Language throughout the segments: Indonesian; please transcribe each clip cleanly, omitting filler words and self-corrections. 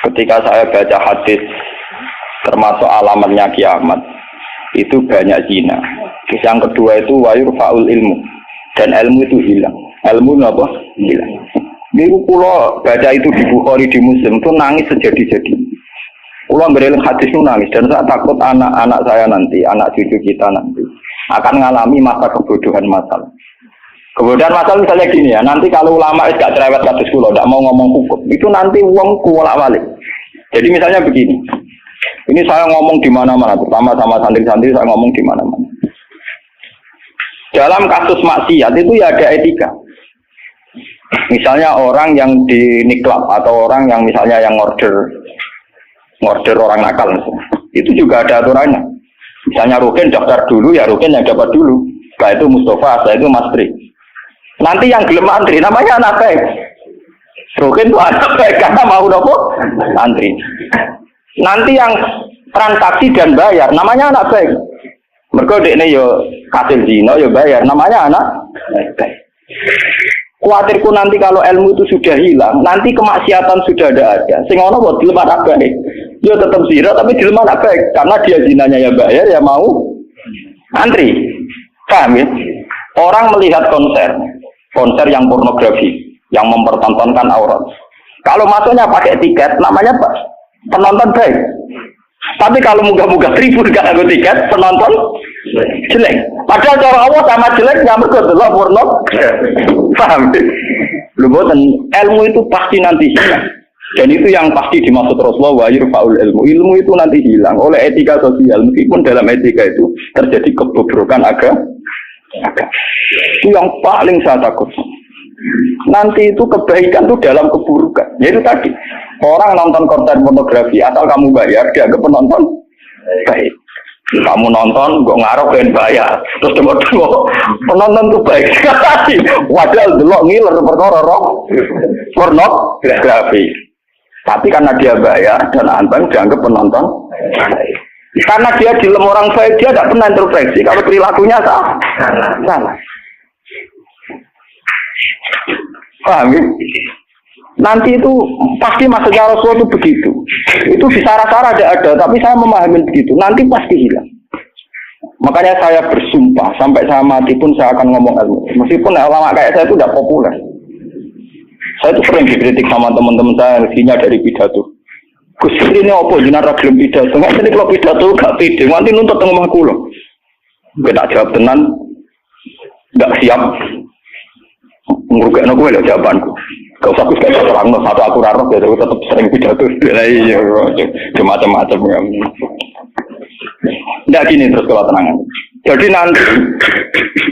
Ketika saya baca hadis termasuk alamatnya kiamat, itu banyak zina. Yang kedua itu wayurfa'ul ilmu, dan ilmu itu hilang. Ilmu apa? Hilang. Niku kula baca itu di Bukhari, di Muslim itu nangis sejadi-jadi. Kula ngereling hadis itu nangis, dan saya takut anak-anak saya nanti, anak cucu kita nanti akan mengalami masa kebodohan masal. Kebodohan masal misalnya gini ya, nanti kalau ulama gak cerewet kados kula, ndak mau ngomong hukum, itu nanti wong kuwalak-walik. Jadi misalnya begini, ini saya ngomong di mana-mana, terutama sama santri-santri saya ngomong di mana-mana. Dalam kasus maksiat itu ya ada etika. Misalnya orang yang di niklab atau orang yang misalnya yang order orang nakal, itu juga ada aturannya. Misalnya Rukin daftar dulu, ya Rukin yang dapat dulu. Setelah itu Mustafa, setelah itu Mas Tri. Nanti yang gelem antri namanya anak baik. Rukin itu anak baik karena mau nopo antri. Nanti yang transaksi dan bayar namanya anak baik. Mergo dekne yo kasil zina yo bayar namanya anak baik. Kuatirku nanti kalau ilmu itu sudah hilang, nanti kemaksiatan sudah ada. Sing ono buat dilem anak baik. Dia tetap zina tapi dilem anak baik karena dia zinanya ya bayar ya mau antri. Paham ya? Orang melihat konser yang pornografi, yang mempertontonkan aurat. Kalau masuknya pakai tiket, namanya apa? Penonton baik. Tapi kalau munggah-munggah tribun gak ada tiket, penonton jelek. Padahal cara Allah sama jelek nggak mergo delok porno. Paham? Lho boten, ilmu itu pasti nanti hilang. Dan itu yang pasti dimaksud Rasulullah wa yurfa'ul ilmu. Ilmu itu nanti hilang oleh etika sosial. Meskipun dalam etika itu terjadi kebobrokan agama. Itu yang paling saya takut. Nanti itu kebaikan itu dalam keburukan. Yaitu tadi, orang nonton konten pornografi asal kamu bayar, dianggap penonton baik. Kamu nonton, kok ngarep dan bayar. Terus tengok-tengok, penonton itu baik sekali. Wadah delok ngiler perkara pornografi. Tapi karena dia bayar dan anteng dianggap penonton baik. Karena dia dilem orang baik, dia tidak pernah introspeksi kalau perilakunya salah. Paham ya? Nanti itu pasti maksudnya Rasulullah itu begitu. Itu di sarah-sarah ada, tapi saya memahami begitu. Nanti pasti hilang. Makanya saya bersumpah sampai saya mati pun saya akan ngomong ilmu. Meskipun ulama kayak saya itu tidak populer. Saya itu sering dikritik sama teman-teman saya yang isinya dari pidato. Gus ini apa jenengan ra gelem pidato? Nek sene kalau pidato gak pede, nanti nuntut teng omahku lho. Gak jawab tenan. Gak siap. Ngurukno kowe lho jawabanku. Gak usah Gus kayak terangno satu aku ra roh ya tetep sering pidato. Lah iya macam-macam ya. Ndak gini terus kalau tenangan. Jadi nanti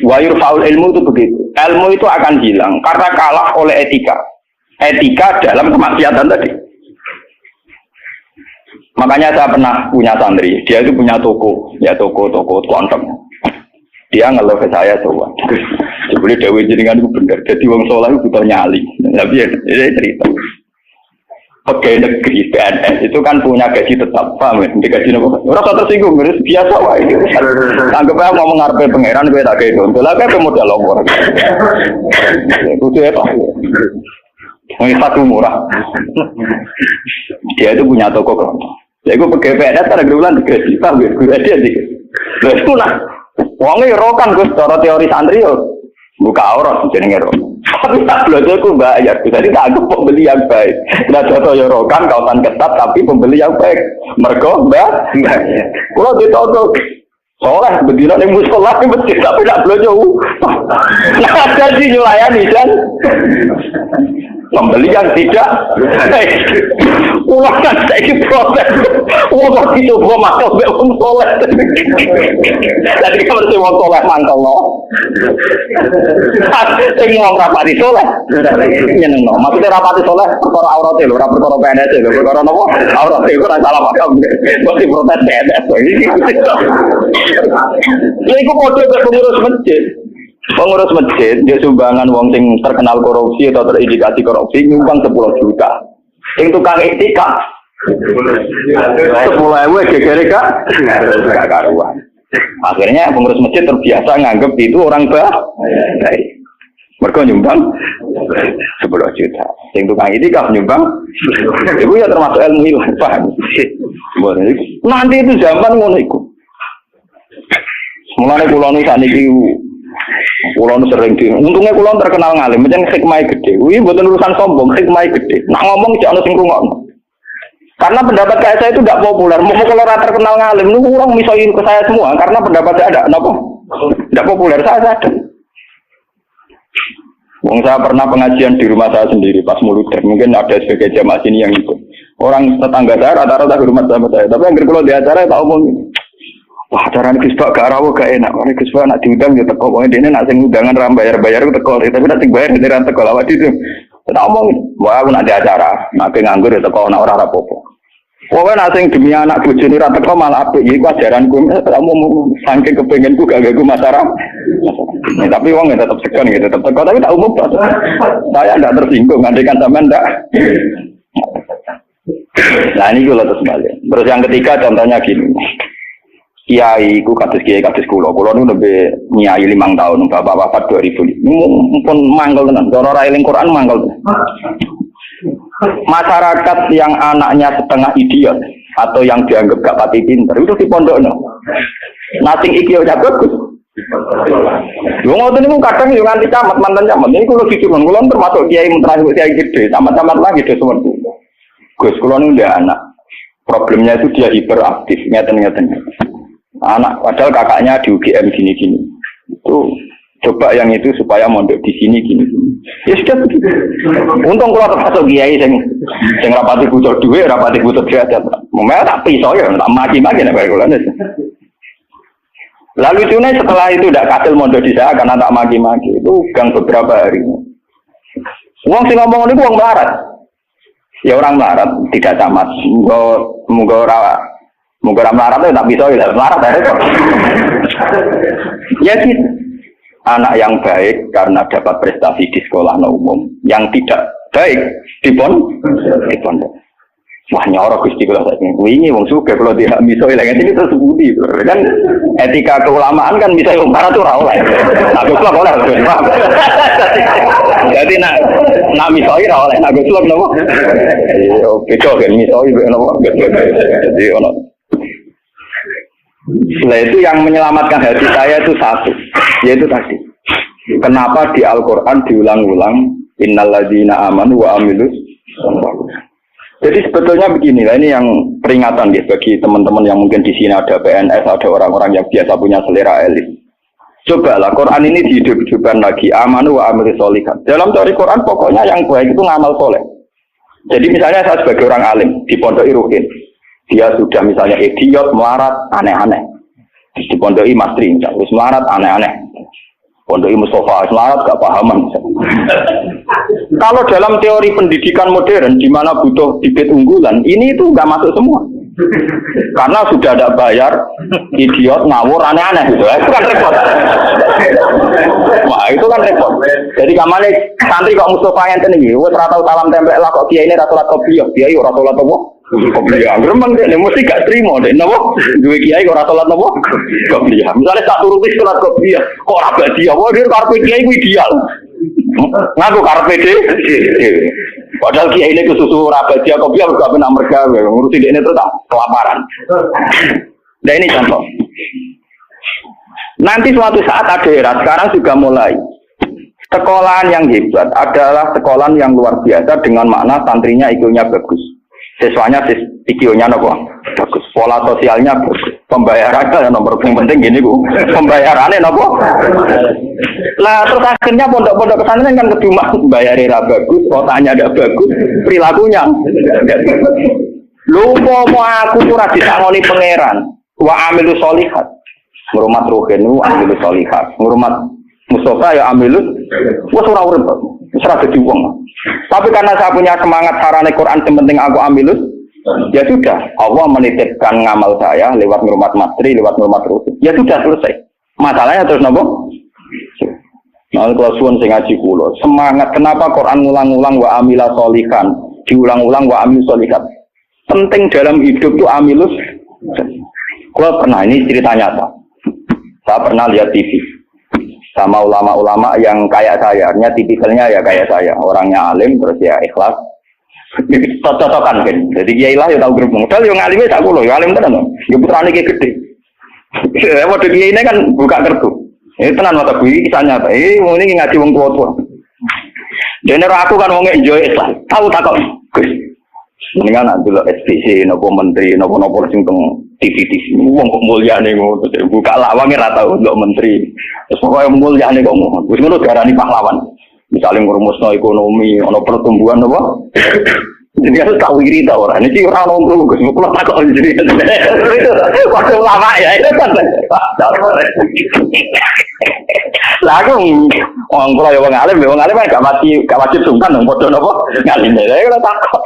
wayur faul ilmu itu begitu. Ilmu itu akan hilang karena kalah oleh etika. Etika dalam kemaksiatan tadi. Makanya saya pernah punya santri, dia itu punya toko konten. Dia ngeluh ke saya coba. Sebelum Dewi jenengan itu benar. Jadi wong soleh itu butuh nyali. Tapi ya cerita. Pegawai negeri PNS itu kan punya gaji tetap, paham ya? Gaji apa? Orang tersinggung, biasa wah itu. Anggap aja ngomong ngarepe pangeran gue tak kayak itu. Lah kayak modal longor. Itu apa? Satu murah. Dia itu punya toko kelontong. Ya gue pegawai PNS kan ada bulan gaji, paham ya? Gue dia dikit. Lah itu lah. Wongnya rokan gue secara teori santri yo. Buka aurat jenenge ro. Tapi tak belajar ku bayar. Jadi tak anggap pembeli yang baik. Nah contoh yo rokan kautan ketat tapi pembeli yang baik. Mergo mbak. Kalau ditodok soleh berdina ning musala ning masjid tapi tak belajar. Nah jadi nyulayani kan. Pembeli yang tidak ulang kan saya proses uang itu gua masuk be wong soleh jadi kalau si wong soleh mangkel no sing wong rapati soleh nyeneng no maksudnya rapati soleh perkara aurate lho ora perkara PNS lho perkara napa aurate iku ora salah paham kok di protes PNS lha iku model pengurus masjid. Pengurus masjid, dia sumbangan wong sing terkenal korupsi atau terindikasi korupsi nyumbang 10 juta. Yang tukang etika 10.000 gegere gak karuan. Akhirnya pengurus masjid terbiasa nganggep itu orang baik. Mereka nyumbang 10 juta. Yang tukang itikaf nyumbang, itu ya termasuk ilmu hilang, paham? Nanti itu zaman ngono iku. Mulane kula nu sakniki kula nu sering di. Untungnya kula terkenal ngalim, pancen hikmahe gede. Kuwi mboten urusan sombong, hikmahe gede. Nak ngomong jek ana sing ngrungokno. Karena pendapat saya itu tidak populer. Mau kalau rata terkenal ngalim, lu orang misalnya ke saya semua. Karena pendapat saya ada, kenapa? Tidak populer, saya sadar. Wong saya pernah pengajian di rumah saya sendiri pas muluder. Mungkin ada sebagai jamaah sini yang ikut. Orang tetangga saya rata-rata di rumah saya. Tapi yang kalau di acara tak omong. Wah, acara ini Gus Pak gak rawo gak enak. Ini Gus Pak nak diundang ya teko. Pokoknya dia nak sing undangan ram bayar-bayar itu teko. Tapi nak sing bayar dia ram teko lawat itu. Tak omong. Wah, aku nak di acara. Nak nganggur ya teko nak ora rapopo. Pokoknya nasi demi anak bojone ra teko malah apik iki ajaranku kamu saking kepengenku gak gagu masyarakat. Tapi wong tetap segan gitu, tetap teko tapi tak umum. Saya enggak tersinggung, andekan sampean enggak. Nah ini kula terus balik. Terus yang ketiga contohnya gini. Kiai ku kados kiai kados kula nu lebih nyai 5 tahun, bapak-bapak 2000. Mumpun mangkel tenan, cara ra eling Quran mangkel. Masyarakat yang anaknya setengah idiot atau yang dianggap gak pati pinter itu di pondokno. Nating iki ora bagus. Yo ngoten niku kadang yo nganti camat mantan camat. Ini kula dicurun, kula termasuk kiai menterakhir kiai gede, camat-camat lagi do sewentu. Gus kula niku ndak anak. Problemnya itu dia hiperaktif, ngeten-ngeten. Anak padahal kakaknya di UGM gini-gini. Itu coba yang itu supaya mondok di sini gini. Ya sudah begitu. Untung kalau termasuk kiai sing rapati butuh duit, rapati butuh derajat. Memang tak pisau ya, tak maki-maki nek kula. Lalu itu setelah itu tidak kasil mondok di saya karena tak maki-maki. Itu gang beberapa hari. Wong sing ngomong niku wong melarat. Ya orang melarat tidak camat. Monggo ora melarat tak pisau ya melarat ya. Ya gitu. Anak yang baik karena dapat prestasi di sekolah umum, yang tidak baik di pondok. Wah nyorok Gusti kula saiki. Wingi wong sugih kalau tidak miso ilang ini terus budi. Kan etika keulamaan kan bisa wong marah tuh ora oleh. Nak goblok oleh. Jadi nak miso ora oleh, nak goblok napa? Yo beda kan miso napa? Jadi ono. Nah itu yang menyelamatkan hati saya itu satu, yaitu tadi. Kenapa di Al-Quran diulang-ulang innalladzina amanu wa amilus. Jadi sebetulnya beginilah, ini yang peringatan ya bagi teman-teman yang mungkin di sini ada PNS, ada orang-orang yang biasa punya selera elit. Cobalah Quran ini dihidup-hidupkan lagi, amanu wa amilus sholihat. Dalam teori Quran pokoknya yang baik itu ngamal soleh. Jadi misalnya saya sebagai orang alim di Pondok Irukin. Dia sudah misalnya idiot, melarat, aneh-aneh. Di Pondok Mastri, misalnya, melarat, aneh-aneh. Pondok Mustafa, melarat, gak pahaman. Kalau dalam teori pendidikan modern, di mana butuh bibit unggulan, ini itu gak masuk semua. Karena sudah ada bayar, idiot, ngawur, aneh-aneh. Gitu. Itu kan repot. Wah, itu kan repot. Jadi kamarnya santri kok Mustafa yang tinggi, wes ratau salam tempel lah kok kiai ini ratulat kopiah, kiai ratulat apa? Kopiah, geremeng deh, mesti gak terima deh, nopo? Dua kiai kok ratulat apa? Kopiah. Misalnya satu rupiah sholat kopiah, kok raga dia, wah dia karpet kiai itu ideal. Ngaku karpet deh. Padahal kiai ini kesusu raga dia kopiah, gak pernah mereka ngurusin dia ini terus kelaparan. Nah ini contoh. Nanti suatu saat ada era, sekarang juga mulai. Sekolahan yang hebat adalah sekolahan yang luar biasa dengan makna santrinya IQ-nya bagus. Siswanya IQ-nya bagus. Pola sosialnya bagus. Pembayarannya yang nomor penting gini Bu. Pembayarannya nopo. Lah terus akhirnya pondok-pondok pesantren kan kedua bayarnya bagus, kotanya ada bagus, perilakunya. Lu mau aku ora disangoni pangeran. Wa amilu sholihat. Ngurmat ruhin wa amilu sholihat. Ngurmat Mustafa ya amilus, wes ora urip, wes ora dadi wong. Tapi karena saya punya semangat sarane Quran yang penting aku amilus, ya sudah. Allah menitipkan ngamal saya lewat ngurmat mastri, lewat ngurmat ruhin. Ya sudah selesai. Masalahnya terus nopo? Nah, kalau suwun sing ngaji kula, semangat kenapa Quran ngulang-ulang wa amila sholihan, diulang-ulang wa amil sholihat. Penting dalam hidup itu amilus. Gua pernah ini cerita nyata. Saya pernah lihat TV. sama ulama-ulama yang kayak saya, artinya tipikalnya ya kayak saya, orangnya alim terus ya ikhlas. Cocok-cocokan kan. Jadi kiai lah ya tahu grup modal yang alimnya tak kulo, ya alim tenan. Ya putrane ki gede. Waduh kiai ini kan buka kartu. Ini tenan mata bui kisahnya. Ini ngaji wong tua-tua. Dene aku kan wong enjoy Islam. Tahu tak kok. Gus. Mendingan nak delok SBC nopo menteri nopo sing teng TV-TV. Wong kok mulyane ngono. Buka lawange ra tau ndelok menteri. Terus pokoke mulyane kok ngono. Wis ngono diarani pahlawan. Misalnya ngurumusno ekonomi, ono pertumbuhan apa? Jadi harus tahu iri tak orang. Ini orang nongkrong Gus. Mau pulang tak kok jadi. Waktu lama ya itu kan. Lagu orang pulau yang alim kan gak wajib sungkan dong. Bodoh apa? Ngalim deh. Saya kalau takut.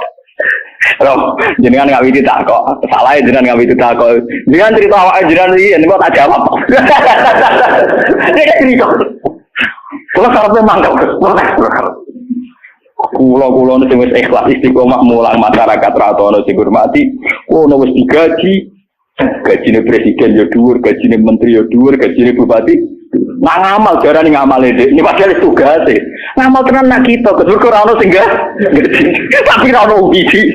Loh, jenengan nggak widi takut. Salah jenengan nggak widi takut. Jenengan cerita awak jenengan ini kok tak jawab. Dia cerita. Kalau karena mangkal, kulo nu wis ikhlas istiqomah mulang masyarakat ratono sing hormati, ono wis digaji, gajine presiden yo dhuwur, gajine menteri yo dhuwur, gajine bupati. Nang ngamal jarane ngamale Dik. Ini padahal tugase. Ngamal tenan nak kita, kedur ora ono sing gak. Tapi ora ono wiji.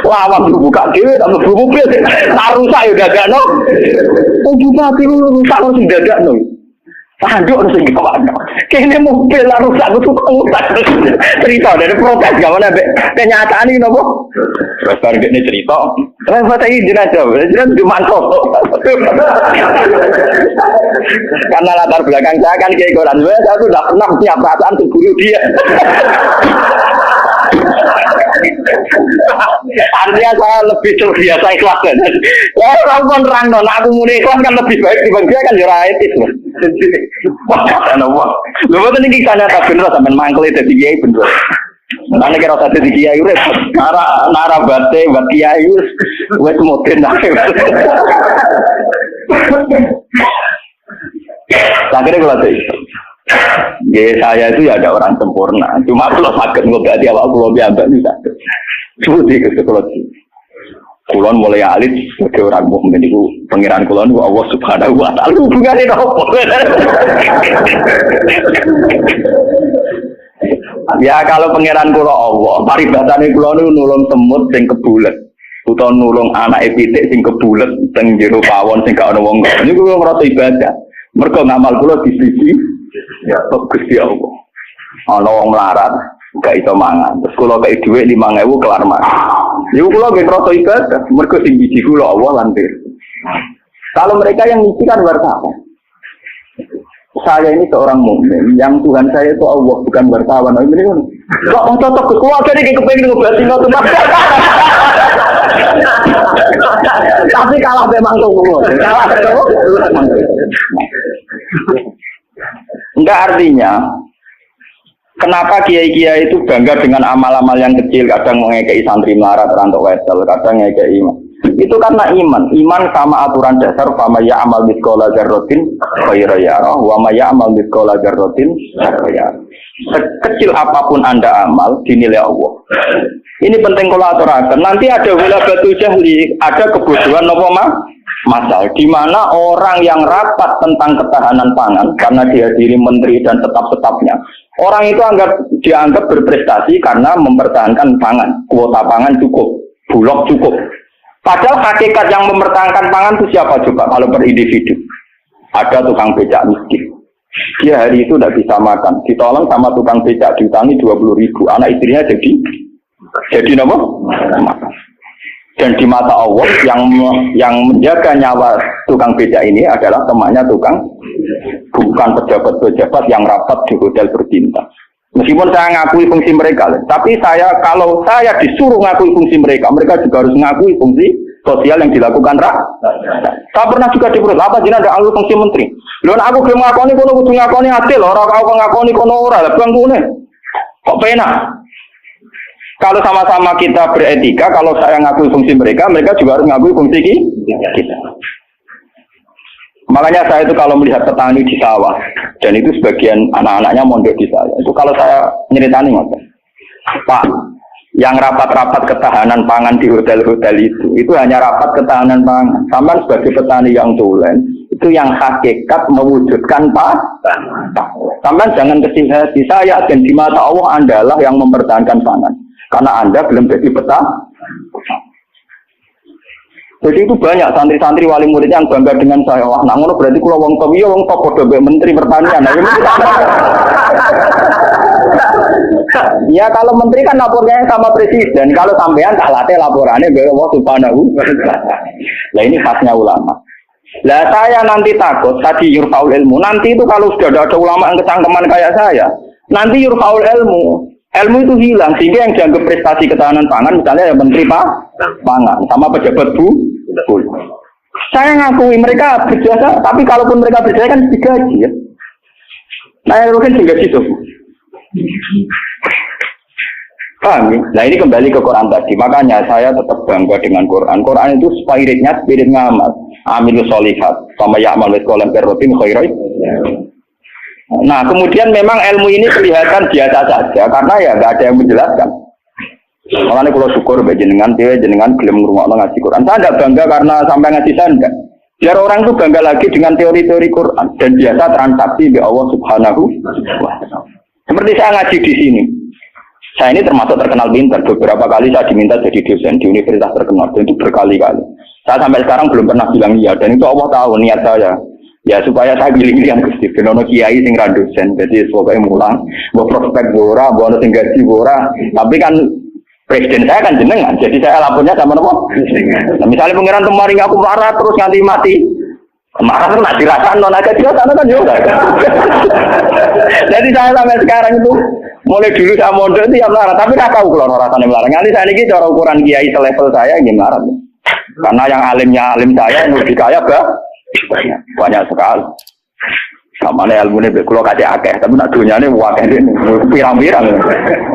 Wah, awak buka dhewe tak mlebu mobil. Tak rusak yo dadakno. Bupati rusak kok sing dadakno. Tanduk harus dikawal. Kayaknya mobil lah rusak, gue tukang rusak. Cerita dari protes, gak mana kenyataan ini nopo. Terus baru ini cerita. Kenapa tadi jenazah? Jenazah dimantau. Karena latar belakang saya kan kayak Quran. Saya tuh udah pernah punya perasaan untuk bunuh dia. Artinya saya lebih terbiasa ikhlas kan. Ya orang pun terang non, aku mulai ikhlas kan lebih baik dibanding dia kan jurah etis loh. Lu betul ini kisahnya tak bener sampai mangkel itu kiai bener. Nanti kira satu di kiai urip, nara bate buat kiai wes moden nake. Akhirnya kalau itu, ya saya itu ya ada orang sempurna. Cuma kalau sakit ngobati awak kalau biasa bisa. Seperti itu kalau kulon mulai alit sebagai orang mukmin itu pangeran kulon Allah Subhanahu wa taala hubungane opo. Ya kalau pangeran kula Allah, paribatane kula niku nulung semut sing kebulet utawa nulung anake pitik sing kebulet teng jero pawon sing gak ana wong. Niku kula ngrasa ibadah. Mergo ngamal kula disisi ya Gusti Allah. Ana wong melarat gak iso mangan. Terus kula kei dhuwit 5.000 kelar mangan. Iku kula nggih ngrasa ibadah, mergo sing biji kula Allah lantir. Kalau mereka yang ngisi kan wartawan. Saya ini seorang mukmin, yang Tuhan saya itu Allah, bukan wartawan. Nah, ini kan kok cocok ke keluarga ini kepengen ngobati ngono. Tapi kalah memang tuh. Kalah. Enggak artinya kenapa kiai-kiai itu bangga dengan amal-amal yang kecil, kadang mengekei santri melarat rantok wedel, kadang ngekei iman. Itu karena iman sama aturan dasar fama ya'mal mithqala dzarratin khairan yarah wa ma ya'mal mithqala dzarratin syarran yarah. Sekecil apapun Anda amal dinilai Allah. Ini penting kalau aturakan. Nanti ada wilabatu jahli, ada kebodohan napa masal di mana orang yang rapat tentang ketahanan pangan karena dihadiri menteri dan tetap-tetapnya. Orang itu dianggap berprestasi karena mempertahankan pangan, kuota pangan cukup, bulog cukup. Padahal hakikat yang mempertahankan pangan itu siapa coba kalau per individu? Ada tukang becak miskin. Dia hari itu tidak bisa makan. Ditolong sama tukang becak diutangi 20.000. Anak istrinya jadi apa? Makan. Dan di mata Allah yang menjaga nyawa tukang becak ini adalah temannya tukang, bukan pejabat-pejabat yang rapat di hotel berbintang. Meskipun saya ngakui fungsi mereka, tapi kalau saya disuruh ngakui fungsi mereka juga harus ngakui fungsi sosial yang dilakukan Saya pernah juga diperut, apa jinak ada alur fungsi menteri. Lalu aku belum ngakoni kono kudu ngakoni adil, orang kau ngakoni kono ora, bang kune. Kok penak? Kalau sama-sama kita beretika, kalau saya ngakui fungsi mereka juga harus ngakui fungsi kita. Makanya saya itu kalau melihat petani di sawah, dan itu sebagian anak-anaknya mondok di saya, itu kalau saya nyeritani Pak, yang rapat-rapat ketahanan pangan di hotel-hotel itu hanya rapat ketahanan pangan. Sama sebagai petani yang tulen, Itu yang hakikat mewujudkan Sampai jangan kecil hati, saya dan di mata Allah Andalah yang mempertahankan pangan. Karena Anda belum jadi peta. Jadi itu banyak santri-santri wali murid yang bangga dengan saya. Wah, nah ngono berarti kalau wong top iya wong top podo menteri pertanian. Nah, ini ya kalau menteri kan lapornya sama presiden. Kalau sampean tak latih laporannya ke Allah Subhanahu wa taala. Lah ini khasnya ulama. Lah saya nanti takut tadi yurfaul ilmu. Nanti itu kalau sudah ada ulama yang kecangkeman kayak saya, nanti yurfaul ilmu. Ilmu itu hilang sehingga yang dianggap prestasi ketahanan pangan misalnya ya menteri pangan sama pejabat bu. Saya ngakui mereka berjasa, tapi kalaupun mereka berjasa kan digaji ya. Nah yang rugen digaji tuh. Paham ya? Nah ini kembali ke Quran tadi. Makanya saya tetap bangga dengan Quran. Quran itu spirit ngamal. Amilus solihat sama ya'mal mithqalan dzarratin khairan. Nah kemudian memang ilmu ini kelihatan biasa saja karena ya nggak ada yang menjelaskan. Makanya kalau syukur jenengan gelem ngrungokno ngaji Quran. Saya tidak bangga karena sampai ngaji saya enggak. Biar orang itu bangga lagi dengan teori-teori Quran dan biasa transaksi di Allah Subhanahu wa taala. Seperti saya ngaji di sini. Saya ini termasuk terkenal pintar. Beberapa kali saya diminta jadi dosen di universitas terkenal dan itu berkali-kali. Saya sampai sekarang belum pernah bilang iya dan itu Allah tahu niat saya. Ya supaya saya pilih-pilih yang Gusti benono kiai sing ra dosen. Jadi pokoke mulang, mbok prospek ora, mbok ono sing gaji ora. Tapi kan presiden saya kan jenengan. Jadi saya lapornya sama nopo? Nah, misalnya pengiran kemarin aku marah terus nganti mati. Marah kan nak dirasakan non aja dia sana kan juga. Jadi saya sampai sekarang itu mulai dulu saya mondok itu ya marah, tapi enggak tahu kalau rasanya marah. Nanti saya ini cara ukuran kiai selevel saya gimana? Karena yang alimnya alim saya yang lebih kaya banyak sekali. Sama nih ilmu ini kalau kasih akeh, tapi nak dunia ini wakil ini pirang-pirang.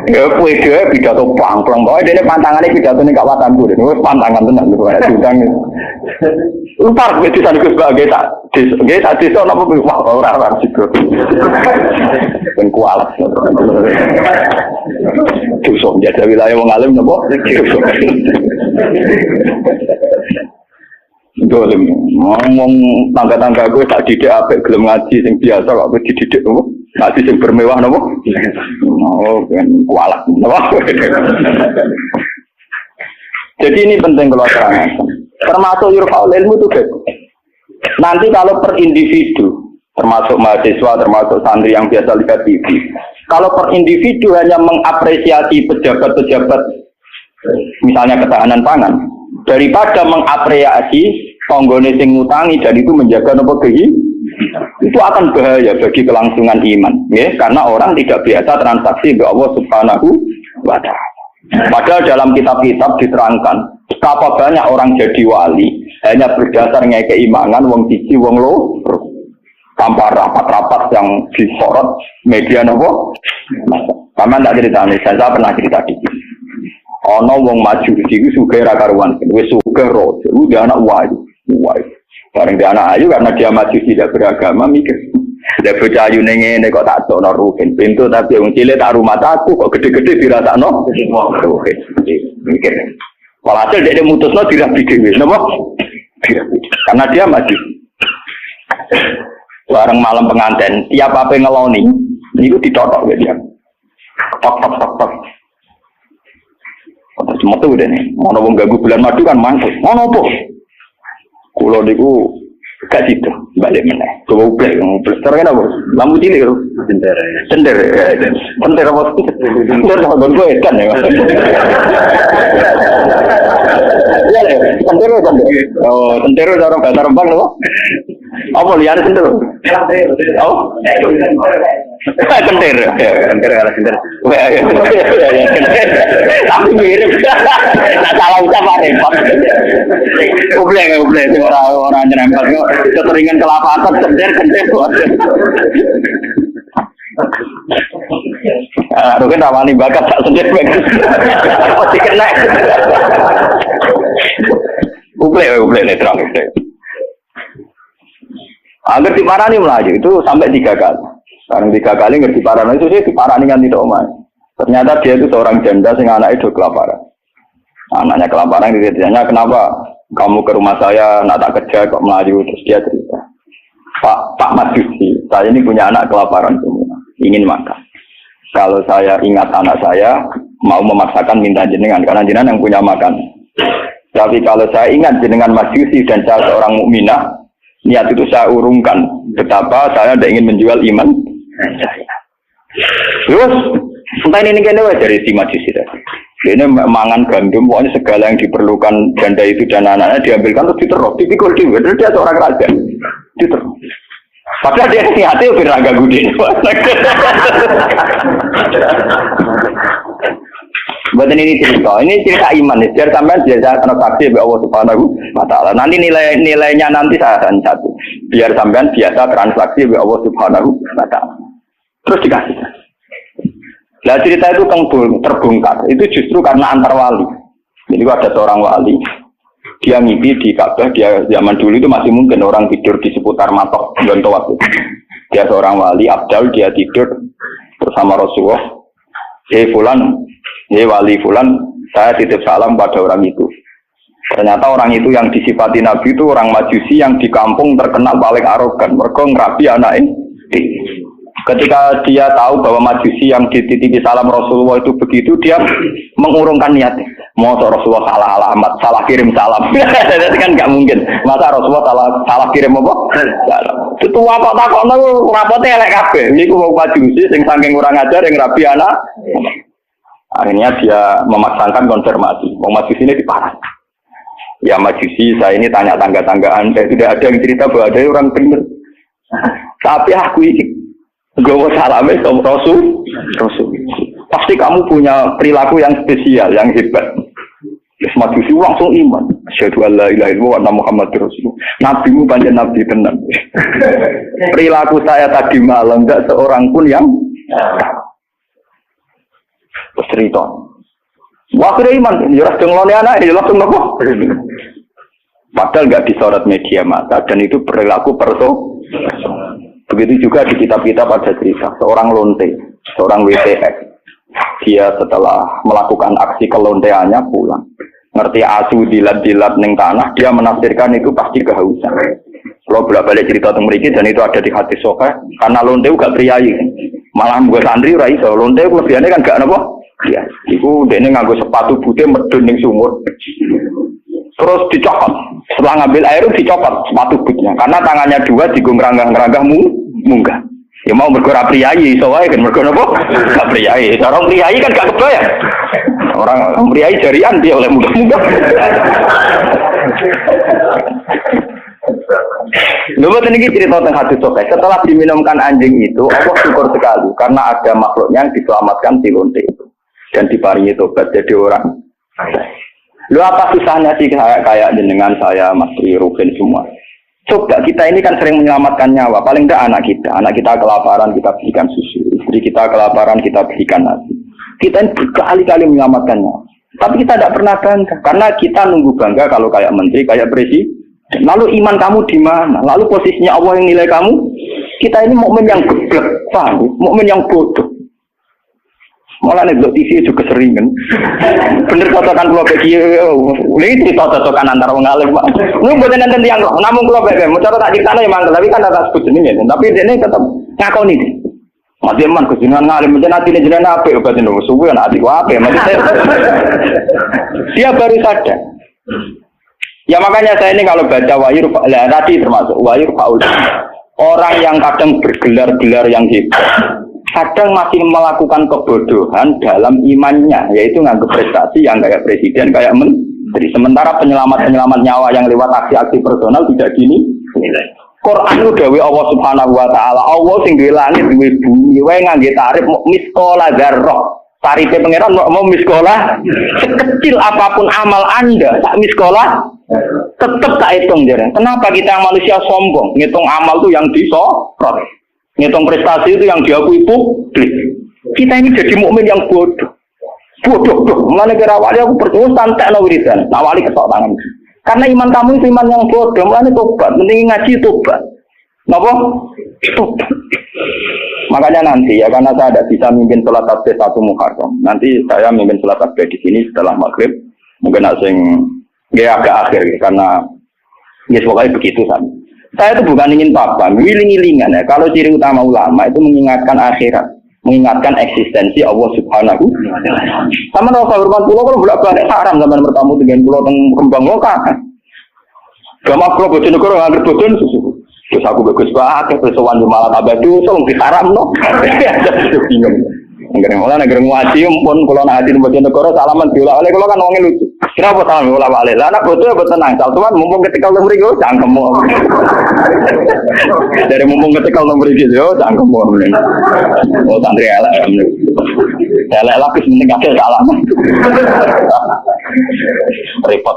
Ya kue dia pidato pang-pang, pokoknya dia pantangannya pidato ini kawasan gue, ini pantangan tenang gitu kan, tudang. Lupa gue di sana gue sebagai tak desa apa wah orang-orang situ. Ben kualat. Dusuk jadi wilayah wong alim napa? Dolim, ngomong tangga-tangga gue tak didik apik gelem ngaji sing biasa kok gue dididik nopo? Ngaji sing bermewah nopo? Oh, kan kualat nopo? Jadi ini penting kalau terangkan. Termasuk yurfaul ilmu itu deh. Nanti kalau per individu, termasuk mahasiswa, termasuk santri yang biasa lihat TV, kalau per individu hanya mengapresiasi pejabat-pejabat, misalnya ketahanan pangan, daripada mengapresiasi tonggone sing ngutangi dan itu menjaga nopo itu akan bahaya bagi kelangsungan iman, ya, karena orang tidak biasa transaksi dengan Allah Subhanahu wa taala. Padahal dalam kitab-kitab diterangkan betapa banyak orang jadi wali hanya berdasarnya keimanan wong siji wong loro tanpa rapat-rapat yang disorot media nopo. Sama tak cerita nih, saya pernah cerita di sini. Ono wong maju iki sugih ra karuan, wis sugih ro, dia anak wayu. Bareng dia anak ayu karena dia maju tidak beragama mikir. Dia bocah ayu ngene kok tak tokno rugen pintu tapi wong cilik tak rumah aku kok gede-gede dirasakno. Mikir. Walhasil dia mutusno dirabi dhewe, napa? Karena dia maju. Bareng malam pengantin, tiap apa ngeloni, niku ditotok dia. Tok. Cuma tuh udah nih, mau nobong ganggu bulan madu kan mantul, mau nopo? Kulo niku gak situ, balik mana? Coba uplek, sekarang apa? Lampu cilik loh, sender apa? Sender sama gongo kan ya? Iya deh, sender. Oh, sender orang bahasa Rembang loh. Apa lihat sender? Oh, kentir kalau kentir. Tapi mirip. Nah salah ucap repot. Ublek orang nyerempet kok keteringan kelapa atas kentir. Aduh kan rawani bakat tak sendiri. Pasti kena. Ublek netral. Agar diparani melaju itu sampai 3 kali. Sekarang 3 kali ngerti parani itu dia diparani kan tidak omah. Ternyata dia itu seorang janda sehingga anaknya itu kelaparan. Anaknya kelaparan, dia ditanya kenapa kamu ke rumah saya nak tak kerja kok melaju, terus dia cerita. Pak Majusi, saya ini punya anak kelaparan semua, ingin makan. Kalau saya ingat anak saya, mau memaksakan minta jenengan, karena jenengan yang punya makan. Tapi kalau saya ingat jenengan Majusi dan saya seorang mukminah, niat itu saya urungkan. Betapa saya tidak ingin menjual iman saya. Terus, entah ini kayaknya dari si Majusi tadi. Ini mangan gandum, pokoknya segala yang diperlukan janda itu dan anak-anaknya diambilkan terus diterok, dipikul dia seorang raja, diterok. Padahal dia niatnya lebih raga gudin. Buatan ini cerita iman, biar sampai biasa transaksi oleh Allah Subhanahu wa Ta'ala. Nanti nilainya nanti saya akan satu, biar sampai biasa transaksi oleh Allah Subhanahu wa Ta'ala. Terus dikasih. Nah cerita itu terbongkar, itu justru karena antar wali. Jadi ada seorang wali, dia ngipi di Ka'bah, dia zaman dulu itu masih mungkin orang tidur di seputar matok dan tawaf. Dia seorang wali, Abdal, dia tidur bersama Rasulullah. Fulan, wali Fulan, saya titip salam pada orang itu. Ternyata orang itu yang disifati Nabi itu orang Majusi yang di kampung terkenal paling arogan, mereka ngerapi anak ini. Ketika dia tahu bahwa Majusi yang dititipi salam Rasulullah itu begitu, dia mengurungkan niatnya. Mau Rasulullah salah alamat, salah kirim salam. Itu kan nggak mungkin. Masa Rasulullah salah kirim apa? Salam. Itu apa takon itu rapotnya elek kabeh. Ini mau Majusi sing saking kurang ajar yang rapi anak. Akhirnya dia memaksakan konfirmasi. Mau Majusi ini diparah. Ya Majusi, saya ini tanya tangga-tanggaan. Saya tidak ada yang cerita bahwa ada orang benar. Tapi aku ini gawa salame sama Rasul. Pasti kamu punya perilaku yang spesial, yang hebat. Terus Majusi langsung iman. Asyhadu an la ilaha illallah wa anna Muhammadar Rasulullah. Nabimu panjang nabi tenan. Perilaku saya tadi malam enggak seorang pun yang cerita. Wah, sudah iman. Ya langsung ngelone anak, ya langsung nopo. Padahal enggak disorot media massa dan itu perilaku personal. Begitu juga di kitab-kitab ada cerita seorang lonte, seorang WTX. Dia setelah melakukan aksi kelonteannya pulang. Ngerti asu dilat-dilat ning tanah, dia menafsirkan itu pasti kehausan. Kalau bolak-balik cerita tentang mereka dan itu ada di hadis sahih, karena lonte gak priayi. Malah gue santri ora iso, lonte kelebihannya kan gak napa? Ya, iku dene nganggo sepatu putih medun ning sumur. Terus dicopot. Setelah ngambil air dicopot sepatu bootnya karena tangannya dua digongrang-ngeranggang munggah. Ya mau bergerak priayi iso wae kan mergo napa? Gak priayi. Orang priayi kan gak kebayang. Orang priayi jarian dia oleh munggah-munggah. Lalu ini cerita tentang hadis sahih. Setelah diminumkan anjing itu, Allah syukur sekali karena ada makhluknya yang diselamatkan di lonte itu dan diparingi tobat jadi orang. Lu apa susahnya sih kayak jenengan saya, Mas Ruben semua. Coba kita ini kan sering menyelamatkan nyawa. Paling tidak anak kita kelaparan kita berikan susu, istri kita kelaparan kita berikan nasi. Kita ini berkali-kali menyelamatkan nyawa. Tapi kita tidak pernah bangga karena kita nunggu bangga kalau kayak menteri, kayak presiden. Lalu iman kamu di mana? Lalu posisinya Allah yang nilai kamu? Kita ini mukmin yang geblek, paham? Mukmin yang bodoh. Malah nih TV juga sering kan. Bener cocokan kalau bagi ini cocokan antara mengalir pak. Lu buat nanti yang namun kalau bagi mau cara tak cerita ya mangkel tapi kan ada sebut ini tapi dia ini tetap ngakau nih. Masih man kesingan ngalim macam nanti nih jenengan apa? Obat ini subuh nanti gua apa? Masih dia baru sadar. Ya makanya saya ini kalau baca wahyu tadi termasuk wahyu faul. Orang yang kadang bergelar-gelar yang hebat, kadang masih melakukan kebodohan dalam imannya, yaitu nganggap prestasi yang kayak presiden, kayak menteri. Sementara penyelamat-penyelamat nyawa yang lewat aksi-aksi personal tidak gini. Quran itu dawe Allah Subhanahu wa Ta'ala. Allah sing duwe langit, duwe bumi, wae ngangge tarif miskola dzarrah. Tarife pangeran mau miskola sekecil apapun amal Anda, sak miskola tetap tak hitung jare. Kenapa kita yang manusia sombong? Ngitung amal tuh yang disorot. Ngitung prestasi itu yang diakui publik. Kita ini jadi mukmin yang bodoh. Bodoh. Mulane kira awali aku percaya santai no wiridan. Awali ketok tangan. Karena iman kamu itu iman yang bodoh. Mulane tobat, mending ngaji tobat. Napa? Tobat. Makanya nanti ya karena saya tidak bisa mimpin sholat tasbih 1 Muharram. Nanti saya mimpin sholat tasbih di sini setelah maghrib. Mungkin asing ya agak akhir ya, karena ya pokoknya begitu kan. Saya itu bukan ingin apa, wiling-wilingan ya. Kalau ciri utama ulama itu mengingatkan akhirat, mengingatkan eksistensi Allah Subhanahu. Sama rasa hormat pulau kalau bolak-balik haram zaman bertamu dengan pulau teng Rembang lokal. Gama pulau Bojonegoro nggak bojon susu. Terus aku bagus banget, terus sowan malah tambah dosa, mungkin haram no. Bingung. Negeri ngaji pun kalau nak haji Bojonegoro salaman diulah oleh kalau kan wongnya lucu. Kenapa salam diulah oleh? Lah anak bodoh betul tenang. Tuhan mumpung ketika nomor itu cangkemmu. Dari mumpung ketika nomor itu cangkemmu. Oh santri elek. Elek lapis penting kasih salaman. Repot.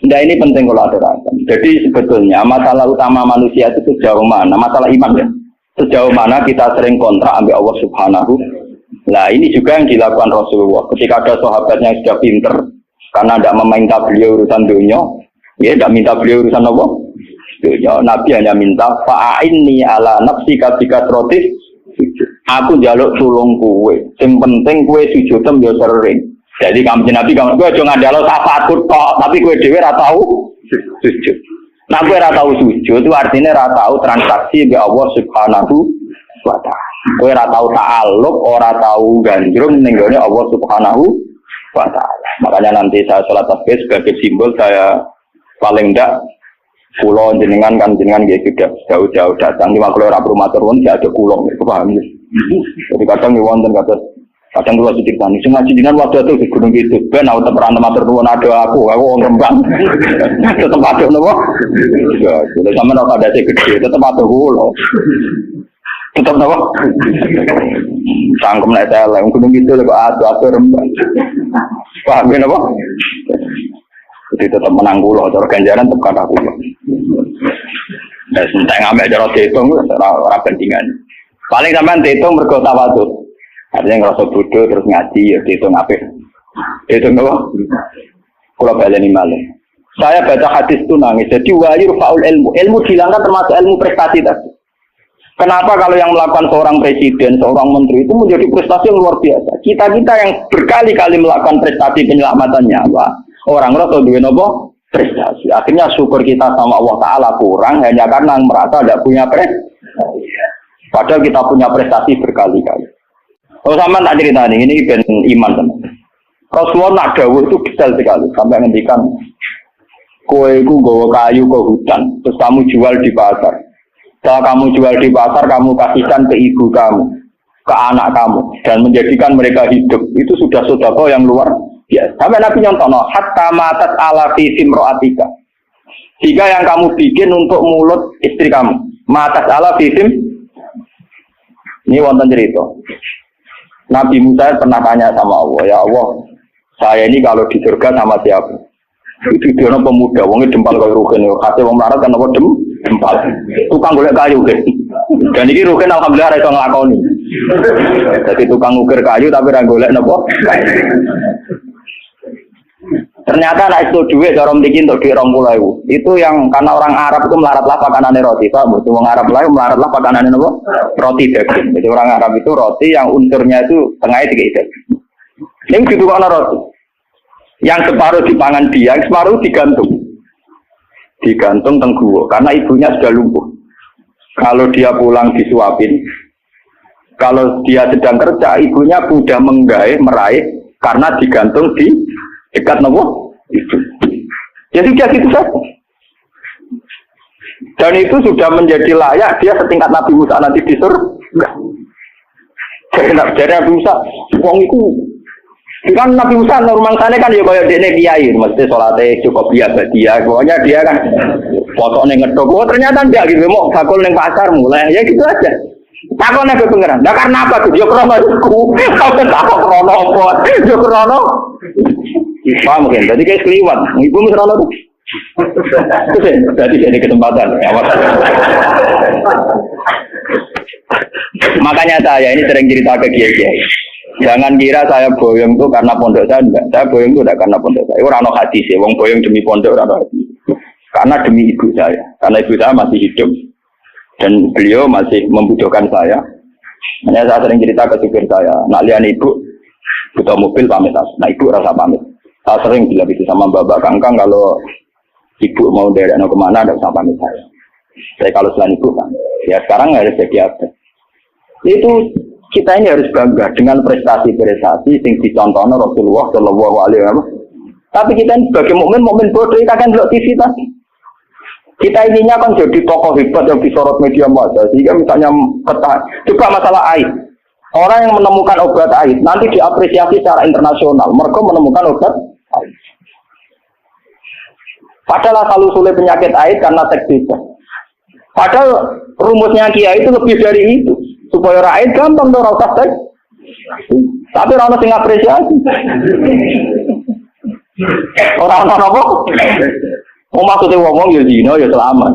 Nah ini penting kalau ada. Jadi sebetulnya masalah utama manusia itu sejauh mana? Masalah iman ya. Sejauh mana kita sering kontrak ambil Allah Subhanahu. Nah ini juga yang dilakukan Rasulullah. Ketika ada sahabatnya yang sudah pinter, karena tidak meminta beliau urusan dunia, ya tidak minta beliau urusan apa? Dunia. Nabi hanya minta fa'inni ala nafsika bikatrotis. Aku jaluk tulung kue. Yang penting kue sujudem ya sering. Jadi kamu Nabi kamu gue jangan dialog syafaatku tok, tapi gue dewe ora tahu sujud. Nah gue ora tahu sujud itu artinya ora tahu transaksi be Allah Subhanahu wa taala. Gue ora tahu ta'alluq, ora tahu gandrung ning gone Allah Subhanahu wa taala. Makanya nanti saya salat tasbih sebagai simbol saya paling ndak kula jenengan kan jenengan nggih sudah jauh-jauh datang di makhluk ora perlu matur nuwun ya ada kula paham ya. Jadi kadang wonten kata kadang kula ceritani sing ngaji jenengan waktu itu di Gunung Kidul ben aku teperan matur nuwun ada aku wong Rembang. Tetep ada napa? Ya, jadi sampean ora ada gede tetep ada kula. Tetep napa? Sangkem nek telek Gunung Kidul kok adu Rembang. Paham napa? Jadi tetap menang kula cara ganjaran tetep kata kula. Nah, sentek ngambek cara dihitung ora bandingan. Paling sampean dihitung mergo tawadhu. Artinya ngerasa bodoh terus ngaji ya dihitung apik. Dihitung apa? Kalau baleni malih. Saya baca hadis itu nangis. Jadi wahyu faul ilmu. Ilmu dihilangkan termasuk ilmu prestasi tadi. Kenapa kalau yang melakukan seorang presiden, seorang menteri itu menjadi prestasi yang luar biasa. Kita yang berkali-kali melakukan prestasi penyelamatan nyawa, orang rasa duwe napa? Prestasi. Akhirnya syukur kita sama Allah Taala kurang hanya karena merasa tidak punya prestasi. Padahal kita punya prestasi berkali-kali. Oh sama tak cerita ini ben iman teman. Rasulullah nak dawuh itu detail sekali sampai ngendikan kowe iku nggawa kayu ke hutan terus kamu jual di pasar. Kalau kamu jual di pasar kamu kasihkan ke ibu kamu, ke anak kamu dan menjadikan mereka hidup. Itu sudah sedekah yang luar biasa. Sampai Nabi nyontono hatta matat ala fi simroatika. Jika yang kamu bikin untuk mulut istri kamu, matat ala fi sim. Ini wonten cerita. Nabi Musa pernah tanya sama Allah, ya Allah, saya ini kalau di surga sama siapa? Itu dia pemuda, wongnya dempal kaya Rukin, kasih wong melarat kan apa dempal. Tukang golek kayu kan. Dan ini Rukin alhamdulillah iso nglakoni. Jadi tukang ukir kayu tapi ra golek napa? Ternyata nek itu duit cara mriki entuk dhuwit 20.000. Itu yang karena orang Arab itu melaratlah pakanane roti, Pak. Wong Arab lain melaratlah pakanane napa? Roti daging. Jadi orang Arab itu roti yang unsurnya itu tengahnya tiga daging. Ning ditukokno roti. Yang separuh dipangan dia, yang separuh digantung. Digantung teng guwa karena ibunya sudah lumpuh. Kalau dia pulang disuapin. Kalau dia sedang kerja, ibunya mudah meraih karena digantung di dekat nopo itu. Jadi dia gitu saja. Dan itu sudah menjadi layak dia setingkat Nabi Musa nanti di surga. Jadi Nabi Musa, wong itu kan Nabi Musa normal sana kan ya kayak dene kiai, mesti salate cukup biasa dia. Pokoknya dia kan foto ning ngedok. Oh ternyata dia gitu mau bakul ning pasar mulai ya gitu aja. Takon nek pengeran. Lah karena apa tuh? Yo krono iku. Kau tak krono apa? Yo krono paham mungkin, jadi kayak keliwat. Ibu misalnya tuh, jadi jadi kesempatan. Makanya saya ini sering cerita ke kiai. Jangan kira saya boyong tuh karena pondok saya enggak. Saya boyong tuh enggak karena pondok saya. Orang no hadis ya, wong boyong demi pondok orang no hadis. Karena demi ibu saya. Karena ibu saya masih hidup dan beliau masih membutuhkan saya. Makanya saya sering cerita ke supir saya. Nak lihat ibu butuh mobil pamit. Nah ibu rasa pamit. Saya sering bilang itu sama Bapak Kangkang kalau ibu mau dari kemana ada usah pamit saya. Saya kalau selain ibu kan, ya sekarang harus jadi apa? Itu kita ini harus bangga dengan prestasi-prestasi yang dicontohkan Rasulullah Shallallahu Alaihi Wasallam. Tapi kita ini sebagai mukmin bodoh, kita kan belok TV tadi. Kita ininya kan jadi tokoh hebat yang disorot media massa. Sehingga misalnya coba masalah aid. Orang yang menemukan obat aid nanti diapresiasi secara internasional. Mereka menemukan obat aid. Padahal asal-usulnya penyakit aid karena seks bebas. Padahal rumusnya Kiai itu lebih dari itu. Supaya rakyat gampang tuh rasa seks. Tapi orang yang apresiasi. Orang-orang apa? Oh maksudnya ngomong ya zina ya selamat.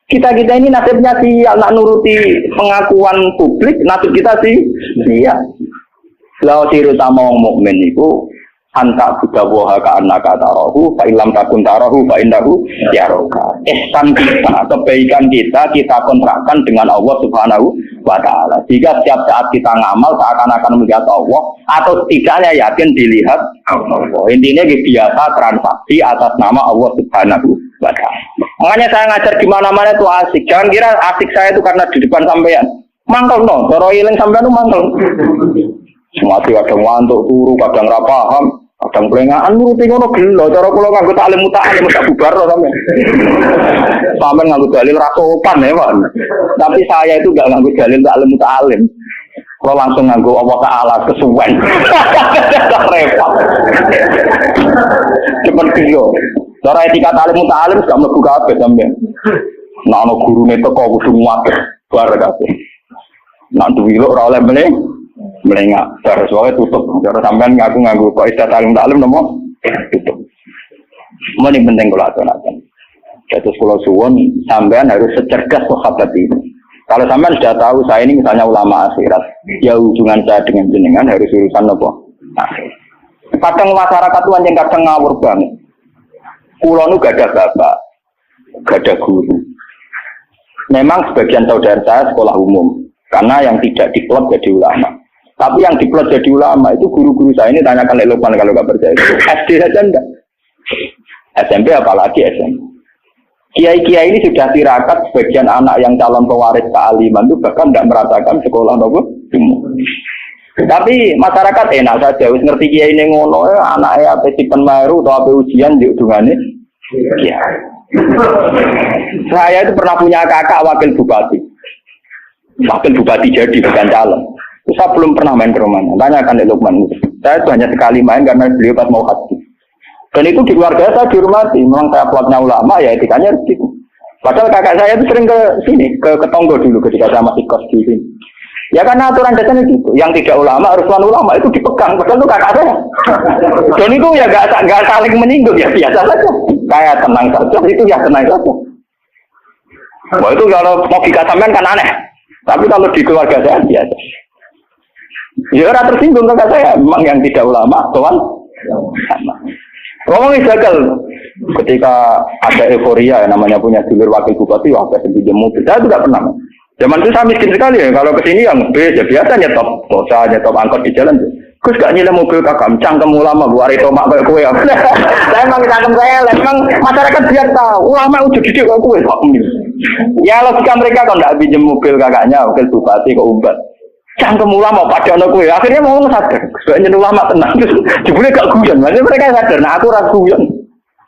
Kita ini nasibnya sih nak nuruti pengakuan publik, nasib kita sih iya. Lalu ciri utama orang mukmin itu anta budawaha ka annaka tarahu fa illam takun tarahu fa innahu yaraka. Ihsan kita, kebaikan kita kontrakkan dengan Allah Subhanahu wa taala. Jika setiap saat kita ngamal seakan-akan melihat Allah atau setidaknya yakin dilihat Allah. Intinya biasa transaksi atas nama Allah Subhanahu wa taala. Makanya saya ngajar di mana-mana itu asik. Jangan kira asik saya itu karena di depan sampean. Mangkel no, cara ilang sampean itu mangkel. Semati kadang ngantuk turu, kadang ra paham, kadang pelengahan nuruti ngono gelo. Cara kula nganggo taklim muta'alim gak bubar to sampean. Sampean nganggo dalil ra sopan ya, Pak. Tapi saya itu enggak nganggo dalil taklim muta'alim. Kula langsung nganggo Allah Taala kesuwen. Repot. Cepet gelo. Cara etika taklim muta'alim gak mlebu kabeh sampean. Nek ana gurune teko kudu muat bar kabeh. Nek duwi lho ora oleh melengak, terus wae tutup. Cara sampean ngaku kok istilah talim nopo tutup. Mene penting kula aturaken. Terus kula suwun sampean harus secerdas sahabat ini. Kalau sampean sudah tahu saya ini misalnya ulama akhirat, ya hubungan saya dengan jenengan harus urusan nopo akhirat. Kadang masyarakat tuan yang kadang ngawur banget. Kula nu gak ada bapak, gak ada guru. Memang sebagian saudara saya sekolah umum, karena yang tidak diplot jadi ulama. Tapi yang diplot jadi ulama itu guru-guru saya ini tanyakan Lukman kalau nggak percaya. SD saja enggak. SMP apalagi SMP. Kiai-kiai ini sudah tirakat sebagian anak yang calon pewaris kealiman itu bahkan tidak merasakan sekolah nopo. Tapi masyarakat enak saja, wis ngerti kiai ini ngono, anaknya apa tipen maru atau apa ujian di udungannya. Kiai. Saya itu pernah punya kakak wakil bupati. Wakil bupati jadi bukan calon. Saya belum pernah main ke rumahnya. Tanyakan di Lukman. Saya itu hanya sekali main karena beliau pas mau haji. Dan itu di keluarga saya dihormati. Memang saya plotnya ulama, ya etikanya gitu. Padahal kakak saya itu sering ke sini, ke Tonggo dulu ketika saya masih kos di sini. Ya karena aturan dasarnya gitu. Yang tidak ulama, harus ulama itu dipegang. Padahal itu kakak saya. Dan itu ya nggak saling menyinggung, ya biasa saja. Saya tenang saja, itu ya tenang saja. Wah itu kalau logika sampean kan aneh. Tapi kalau di keluarga saya biasa. Ya orang tersinggung kakak saya, memang yang tidak ulama, tuan. Ngomongin gagal. Ketika ada euforia, namanya punya dulur wakil bupati, wah saya pinjam mobil. Saya tidak pernah. Zaman itu saya miskin sekali ya. Kalau kesini yang bis, ya biasa nyetop, dosa, nyetop angkot di jalan. Gus gak nyilem mobil kakak, cangkem ulama, buari tomak kayak kue. Saya emang cangkem saya, emang masyarakat biar tahu, ulama udah didik kayak kue. Ya logika mereka kalau tidak pinjam mobil kakaknya, wakil bupati ke Umbat. Cangkem ulama pada anak gue, akhirnya mau sadar. Sebenarnya ulama tenang, jebule gak guyon. Maksudnya mereka sadar, nah aku ragu guyon.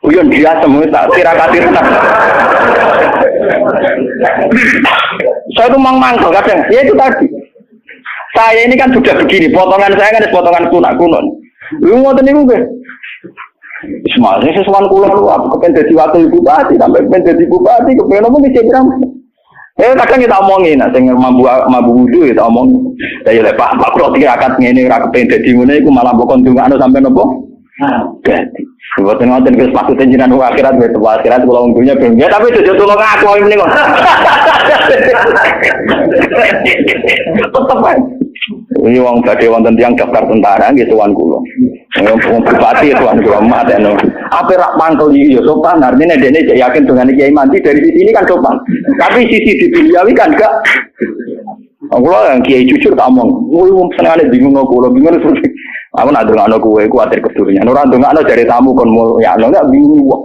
Guyon dia semua tak tirakat. Saya tuh mangkel kadang, ya itu tadi. Saya ini kan sudah begini, potongan saya kan potongan kuno. Lu ngoten niku nggih. Semuanya sesuatu kula lu aku kepen dadi wakil bupati sampai kepen dadi bupati kepen opo iki pirang. Kadang kita omongin, nah, sing mabu wudu kita omongin. Ya lek Pak kula tirakat ngene ora kepen dadi ngene iku malah mbok ndongakno sampe nopo? Dadi. Buatan ngoten wis maksudnya jenengan akhirat wis akhirat kula untunya ben ya tapi aja tulung aku ini kok. Tetep ae. Ini wong badhe wonten tiyang daftar tentara nggih tuan kula. Wong bupati tuan kula mateno. Apa rak mangkel iki ya sopan artine dene cek yakin dengan Kiai Mandi dari sisi ini kan sopan. Tapi sisi di duniawi kan enggak. Kula yang Kiai jujur tak omong. Wong senengane bingung kula bingung terus Aku nak ndongakno kowe kuwatir kedurungan. Ora ndongakno dari tamu kon ya enggak bingung kok.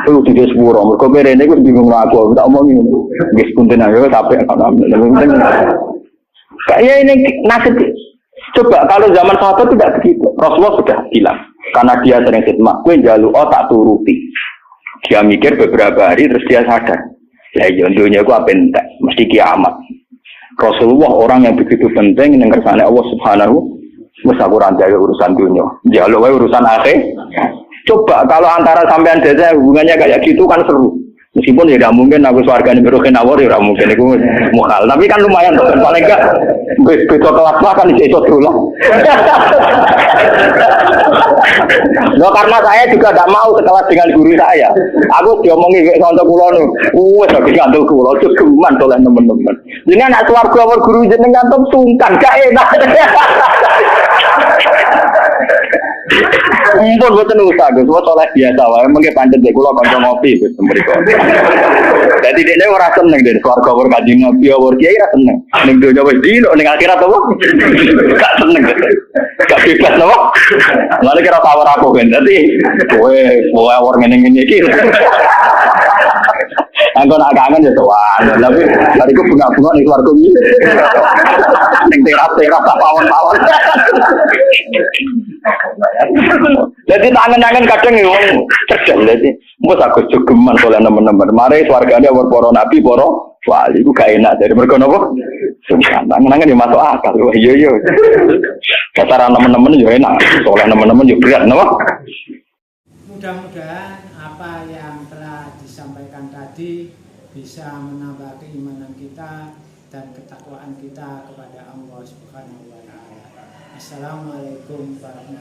Lu tidak sepuro, mereka berene gue bingung aku tak omong ini, guys punten aja sampai kayaknya ini nasib. Coba kalau zaman sahabat tidak begitu, Rasulullah sudah bilang, karena dia sering khidmah, gue jalu tak turuti. Dia mikir beberapa hari terus dia sadar, ya dunia gue apa entek, mesti kiamat. Rasulullah orang yang begitu penting yang kersane Allah Subhanahu, mesti aku rantai urusan dunia, jalu urusan akhir. Coba kalau antara sampean desa hubungannya kayak gitu kan seru. Meskipun ya tidak mungkin aku swargane beroke nawar ya mungkin itu mukhal. Tapi kan lumayan tuh paling enggak beda kelas lah kan iso dolan. Loh karena saya juga tidak mau sekelas dengan guru saya. Aku diomongi kayak kanca kula niku. Wes aku kanca kula cukuman oleh teman-teman. Jenengan nak swarga awal guru jenengan tuh sungkan gak enak. Mumpun boten usah Gus, soleh biasa wae mengke pancen dek kula kanca ngopi Gus mriko. Dadi dekne ora seneng den swarga ora kanjeng Nabi ora kiai ora seneng. Ning donya wis dino ning akhirat apa? Gak seneng. Gak bebas napa? Lalu kira tawar aku kan. Dadi kowe ora ngene-ngene iki. Aku nak kangen ya tuan, tapi hariku bunga-bunga nih keluarga ini. Neng teras-teras tak pawon-pawon. Jadi tangan-tangan kadang yang cerdas. Jadi mus aku cukuman oleh teman-teman. Mari keluarganya berporo nabi, poro wali. Itu gak enak dari mereka nopo. Tangan-tangan yang masuk akal. Iya. Kasaran teman-teman juga enak. Oleh teman-teman juga berat nopo. Mudah-mudahan apa yang telah disampaikan tadi bisa menambah keimanan kita dan ketakwaan kita kepada Allah Subhanahu wa taala. Assalamualaikum warahmatullahi wabarakatuh.